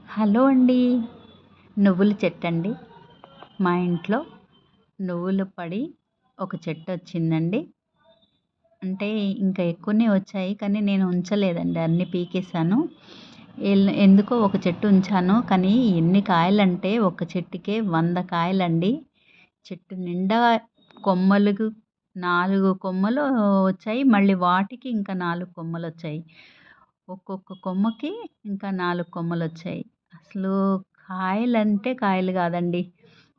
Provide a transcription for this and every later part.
Hello అండి. నువ్వుల చెట్టండి. మా ఇంట్లో నువ్వులు పడి ఒక చెట్టొచ్చిందండి. అంటే ఇంకా ఎక్కువనే వచ్చాయి. కానీ నేను ఉంచలేదండి. అన్నీ పీకేసాను. ఎందుకో ఒక చెట్టు ఉంచాను. కానీ ఎన్ని కాయలంటే ఒక చెట్టుకే 100 కాయలండి. చెట్టు నిండా కొమ్మలకు 4 కొమ్మలు వచ్చాయి. మళ్ళీ వాటికి ఇంకా 4 కొమ్మలొచ్చాయి. ఒక్కొక్క కొమ్మకి ఇంకా 4 కొమ్మలొచ్చాయి. అసలు కాయలంటే కాయలు కాదండి.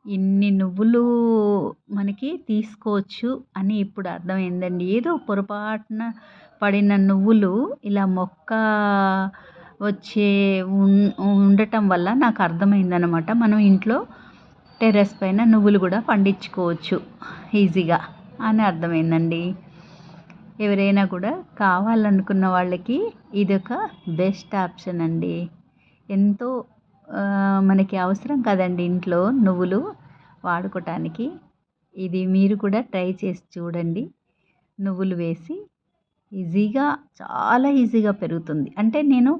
ఇన్ని నువ్వులు మనకి తీసుకోవచ్చు అని ఇప్పుడు అర్థమైందండి. ఏదో పొరపాటున పడిన నువ్వులు ఇలా మొక్క వచ్చే ఉండటం వల్ల నాకు అర్థమైందనమాట. మనం ఇంట్లో టెర్రస్ పైన నువ్వులు కూడా పండించుకోవచ్చు ఈజీగా అని అర్థమైందండి. ఎవరైనా కూడా కావాలనుకున్న వాళ్ళకి ఇదొక బెస్ట్ ఆప్షన్ అండి. ఎంతో మనకి అవసరం కదండి ఇంట్లో నువ్వులు వాడుకోవటానికి. ఇది మీరు కూడా ట్రై చేసి చూడండి. నువ్వులు వేసి ఈజీగా, చాలా ఈజీగా పెరుగుతుంది. అంటే నేను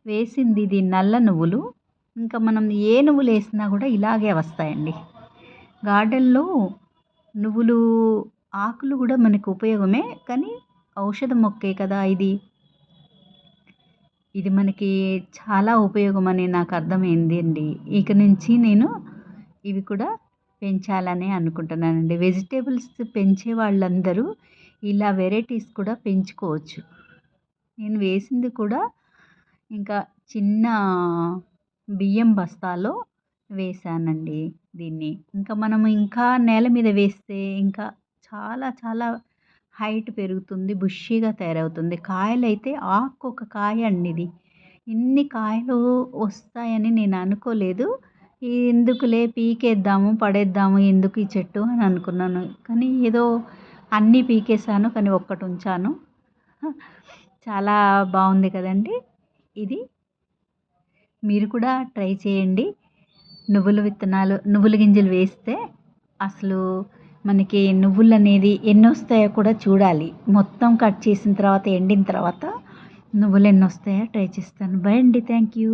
వేసింది ఇది నల్ల నువ్వులు. ఇంకా మనం ఏ నువ్వులు వేసినా కూడా ఇలాగే వస్తాయండి. గార్డెన్లో నువ్వులు ఆకులు కూడా మనకు ఉపయోగమే, కానీ ఔషధ మొక్కే కదా ఇది. ఇది మనకి చాలా ఉపయోగమని నాకు అర్థమైంది అండి. ఇక నుంచి నేను ఇవి కూడా పెంచాలని అనుకుంటున్నానండి. వెజిటేబుల్స్ పెంచే వాళ్ళందరూ ఇలా వెరైటీస్ కూడా పెంచుకోవచ్చు. నేను వేసింది కూడా ఇంకా చిన్న బియ్యం బస్తాలో వేశానండి దీన్ని. ఇంకా మనము ఇంకా నేల మీద వేస్తే ఇంకా చాలా చాలా హైట్ పెరుగుతుంది, బుషీగా తయారవుతుంది. కాయలైతే ఆకొక కాయ అండి ఇది. ఇన్ని కాయలు వస్తాయని నేను అనుకోలేదు. ఎందుకులే పీకేద్దాము, పడేద్దాము ఎందుకు ఈ చెట్టు అని అనుకున్నాను. కానీ ఏదో అన్నీ పీకేసాను, కానీ ఒక్కటి ఉంచాను. చాలా బాగుంది కదండి ఇది. మీరు కూడా ట్రై చేయండి. నువ్వుల గింజలు వేస్తే అసలు మనకి నువ్వులు అనేది ఎన్ని వస్తాయో కూడా చూడాలి. మొత్తం కట్ చేసిన తర్వాత, ఎండిన తర్వాత నువ్వులు ఎన్ని వస్తాయో ట్రై చేస్తాను. బై అండి. Thank you.